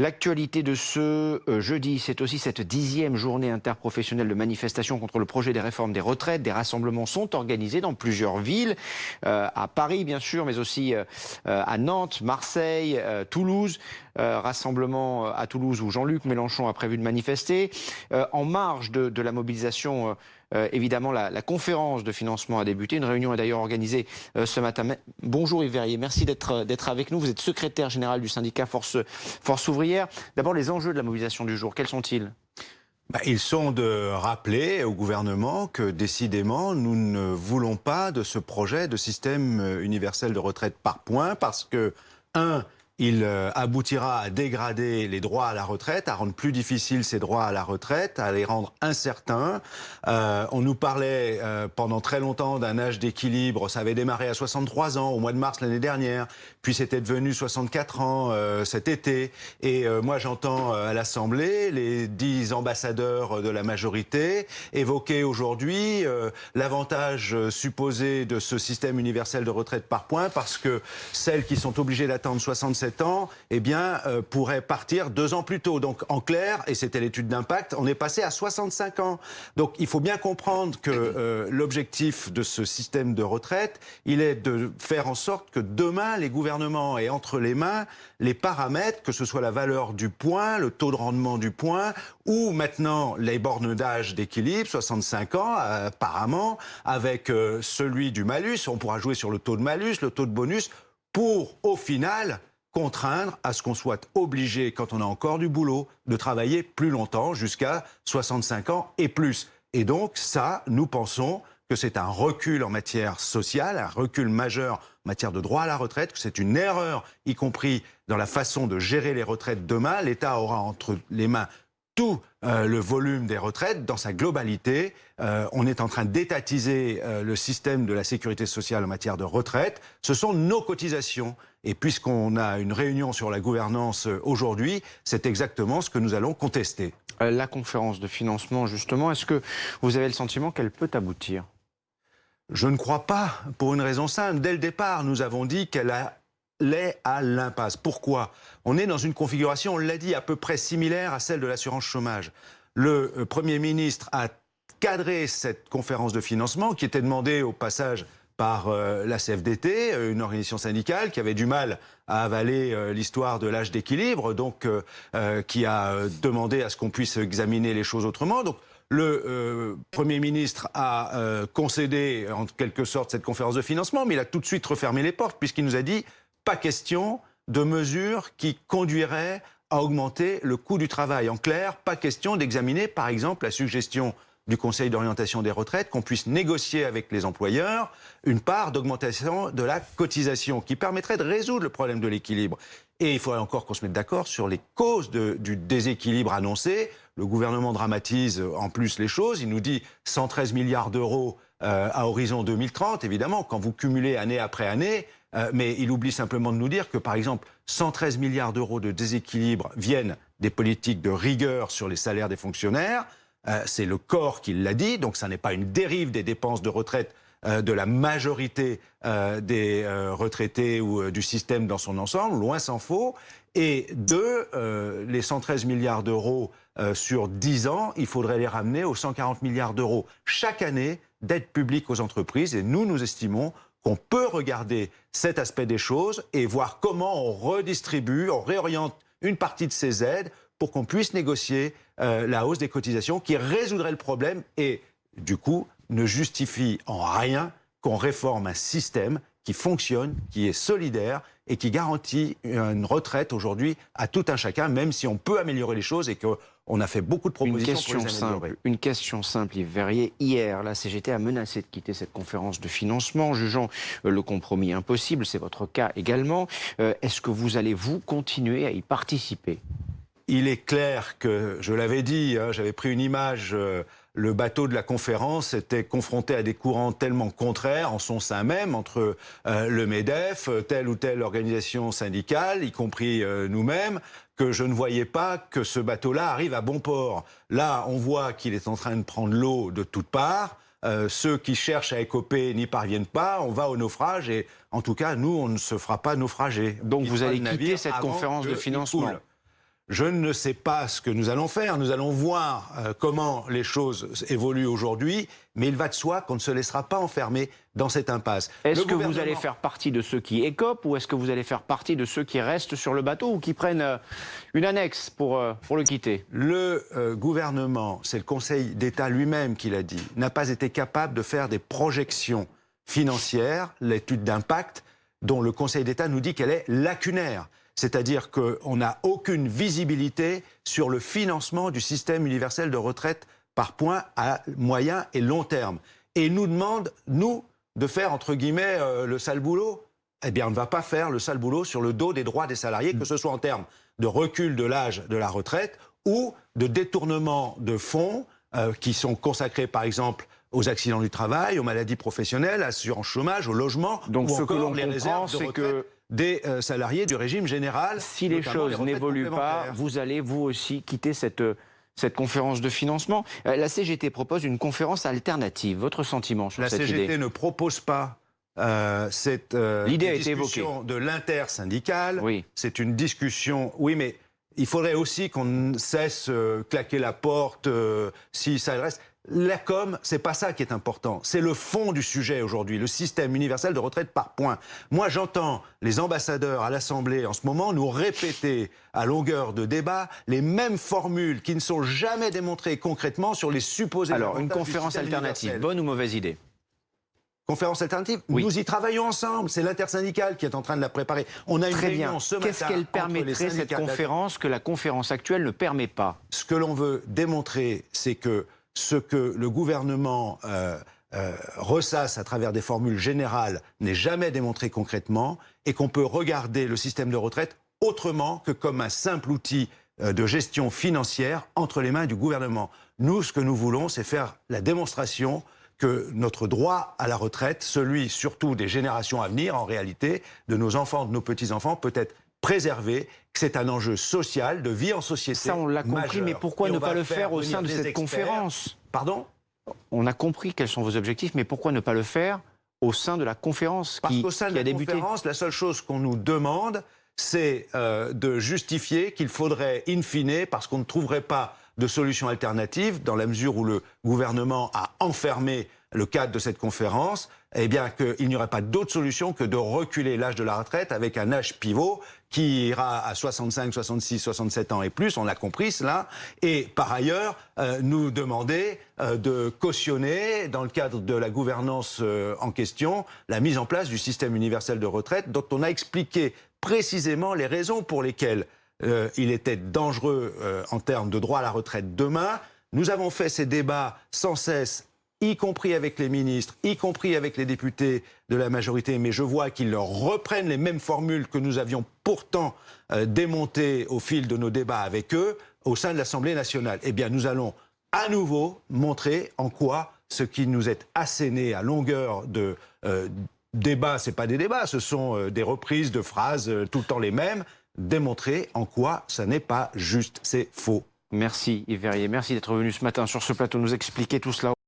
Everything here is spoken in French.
L'actualité de ce jeudi, c'est aussi cette 10e journée interprofessionnelle de manifestation contre le projet des réformes des retraites. Des rassemblements sont organisés dans plusieurs villes, à Paris bien sûr, mais aussi à Nantes, Marseille, Toulouse. Rassemblement à Toulouse où Jean-Luc Mélenchon a prévu de manifester. En marge de la mobilisation, évidemment, la conférence de financement a débuté. Une réunion est d'ailleurs organisée ce matin. Bonjour Yves Verrier, merci d'être avec nous. Vous êtes secrétaire général du syndicat Force ouvrière. D'abord, les enjeux de la mobilisation du jour, quels sont-ils ? Ils sont de rappeler au gouvernement que décidément, nous ne voulons pas de ce projet de système universel de retraite par points parce que, il aboutira à dégrader les droits à la retraite, à rendre plus difficiles ces droits à la retraite, à les rendre incertains. On nous parlait pendant très longtemps d'un âge d'équilibre. Ça avait démarré à 63 ans au mois de mars l'année dernière, puis c'était devenu 64 ans cet été. Et moi j'entends à l'Assemblée les 10 ambassadeurs de la majorité évoquer aujourd'hui l'avantage supposé de ce système universel de retraite par points parce que celles qui sont obligées d'attendre 67 ans, pourraient partir 2 ans plus tôt. Donc en clair, et c'était l'étude d'impact, on est passé à 65 ans. Donc il faut bien comprendre que l'objectif de ce système de retraite, il est de faire en sorte que demain, les gouvernements aient entre les mains les paramètres, que ce soit la valeur du point, le taux de rendement du point, ou maintenant les bornes d'âge d'équilibre, 65 ans apparemment, avec celui du malus. On pourra jouer sur le taux de malus, le taux de bonus, pour au final contraindre à ce qu'on soit obligé, quand on a encore du boulot, de travailler plus longtemps, jusqu'à 65 ans et plus. Et donc ça, nous pensons que c'est un recul en matière sociale, un recul majeur en matière de droit à la retraite, que c'est une erreur, y compris dans la façon de gérer les retraites demain. L'État aura entre les mains tout le volume des retraites dans sa globalité. On est en train d'étatiser le système de la sécurité sociale en matière de retraite. Ce sont nos cotisations. Et puisqu'on a une réunion sur la gouvernance aujourd'hui, c'est exactement ce que nous allons contester. La conférence de financement, justement, est-ce que vous avez le sentiment qu'elle peut aboutir ? Je ne crois pas, pour une raison simple. Dès le départ, nous avons dit qu'elle allait à l'impasse. Pourquoi ? On est dans une configuration, on l'a dit, à peu près similaire à celle de l'assurance chômage. Le Premier ministre a cadré cette conférence de financement qui était demandée au passage par la CFDT, une organisation syndicale qui avait du mal à avaler l'histoire de l'âge d'équilibre, donc qui a demandé à ce qu'on puisse examiner les choses autrement. Donc le Premier ministre a concédé en quelque sorte cette conférence de financement, mais il a tout de suite refermé les portes puisqu'il nous a dit pas question de mesures qui conduiraient à augmenter le coût du travail. En clair, pas question d'examiner par exemple la suggestion du Conseil d'orientation des retraites, qu'on puisse négocier avec les employeurs une part d'augmentation de la cotisation qui permettrait de résoudre le problème de l'équilibre. Et il faudrait encore qu'on se mette d'accord sur les causes du déséquilibre annoncé. Le gouvernement dramatise en plus les choses. Il nous dit 113 milliards d'euros à horizon 2030. Évidemment, quand vous cumulez année après année, mais il oublie simplement de nous dire que, par exemple, 113 milliards d'euros de déséquilibre viennent des politiques de rigueur sur les salaires des fonctionnaires. C'est le corps qui l'a dit, donc ça n'est pas une dérive des dépenses de retraite de la majorité des retraités ou du système dans son ensemble, loin s'en faut. Et les 113 milliards d'euros sur 10 ans, il faudrait les ramener aux 140 milliards d'euros chaque année d'aide publique aux entreprises. Et nous estimons qu'on peut regarder cet aspect des choses et voir comment on redistribue, on réoriente une partie de ces aides pour qu'on puisse négocier la hausse des cotisations qui résoudrait le problème et, du coup, ne justifie en rien qu'on réforme un système qui fonctionne, qui est solidaire et qui garantit une retraite aujourd'hui à tout un chacun, même si on peut améliorer les choses et qu'on a fait beaucoup de propositions pour les améliorer. Une question simple, Yves Verrier. Hier, la CGT a menacé de quitter cette conférence de financement, jugeant le compromis impossible. C'est votre cas également. Est-ce que vous allez, continuer à y participer ? Il est clair que, je l'avais dit, j'avais pris une image, le bateau de la conférence était confronté à des courants tellement contraires en son sein même, entre le MEDEF, telle ou telle organisation syndicale, y compris nous-mêmes, que je ne voyais pas que ce bateau-là arrive à bon port. Là, on voit qu'il est en train de prendre l'eau de toutes parts. Ceux qui cherchent à écoper n'y parviennent pas, on va au naufrage et en tout cas, nous, on ne se fera pas naufrager. Donc vous allez quitter cette conférence de financement ? Je ne sais pas ce que nous allons faire. Nous allons voir comment les choses évoluent aujourd'hui. Mais il va de soi qu'on ne se laissera pas enfermer dans cette impasse. Est-ce que vous allez faire partie de ceux qui écopent ou est-ce que vous allez faire partie de ceux qui restent sur le bateau ou qui prennent une annexe pour le quitter? Le gouvernement, c'est le Conseil d'État lui-même qui l'a dit, n'a pas été capable de faire des projections financières, l'étude d'impact, dont le Conseil d'État nous dit qu'elle est lacunaire. C'est-à-dire qu'on n'a aucune visibilité sur le financement du système universel de retraite par points à moyen et long terme. Et il nous demande, nous, de faire, entre guillemets, le sale boulot. Eh bien, on ne va pas faire le sale boulot sur le dos des droits des salariés, que ce soit en termes de recul de l'âge de la retraite ou de détournement de fonds qui sont consacrés, par exemple, aux accidents du travail, aux maladies professionnelles, à l'assurance chômage, au logement, donc ou ce que encore l'on les réserves de comprend, c'est retraite que des salariés du régime général. si les choses n'évoluent pas, vous allez vous aussi quitter cette conférence de financement. La CGT propose une conférence alternative. Votre sentiment sur cette idée? La CGT ne propose pas cette discussion de l'intersyndicale. Oui. C'est une discussion... Oui, mais il faudrait aussi qu'on cesse claquer la porte si ça reste... La com, c'est pas ça qui est important. C'est le fond du sujet aujourd'hui, le système universel de retraite par points. Moi, j'entends les ambassadeurs à l'Assemblée en ce moment nous répéter à longueur de débat les mêmes formules qui ne sont jamais démontrées concrètement sur les supposés... Alors, une conférence alternative, bonne ou mauvaise idée? Conférence alternative, oui. Nous y travaillons ensemble. C'est l'intersyndicale qui est en train de la préparer. On a une réunion ce matin. Qu'est-ce qu'elle permettrait, cette conférence, que la conférence actuelle ne permet pas? Ce que l'on veut démontrer, c'est que ce que le gouvernement ressasse à travers des formules générales n'est jamais démontré concrètement et qu'on peut regarder le système de retraite autrement que comme un simple outil de gestion financière entre les mains du gouvernement. Nous, ce que nous voulons, c'est faire la démonstration que notre droit à la retraite, celui surtout des générations à venir, en réalité, de nos enfants, de nos petits-enfants, peut être préservé, que c'est un enjeu social, de vie en société. Ça, on l'a compris, majeur. Mais pourquoi ne pas le faire au sein de cette conférence? Pardon? On a compris quels sont vos objectifs, mais pourquoi ne pas le faire au sein de la conférence Parce qu'au sein de la conférence, la seule chose qu'on nous demande, c'est de justifier qu'il faudrait, in fine, parce qu'on ne trouverait pas de solution alternative, dans la mesure où le gouvernement a enfermé le cadre de cette conférence, eh bien qu'il n'y aurait pas d'autre solution que de reculer l'âge de la retraite avec un âge pivot qui ira à 65, 66, 67 ans et plus, on l'a compris cela, et par ailleurs nous demander de cautionner, dans le cadre de la gouvernance en question, la mise en place du système universel de retraite, dont on a expliqué précisément les raisons pour lesquelles il était dangereux en termes de droit à la retraite demain. Nous avons fait ces débats sans cesse, y compris avec les ministres, y compris avec les députés de la majorité, mais je vois qu'ils leur reprennent les mêmes formules que nous avions pourtant démontées au fil de nos débats avec eux au sein de l'Assemblée nationale. Eh bien, nous allons à nouveau montrer en quoi ce qui nous est asséné à longueur de débats, ce n'est pas des débats, ce sont des reprises de phrases tout le temps les mêmes, démontrer en quoi ça n'est pas juste, c'est faux. Merci Yves Verrier, merci d'être venu ce matin sur ce plateau nous expliquer tout cela.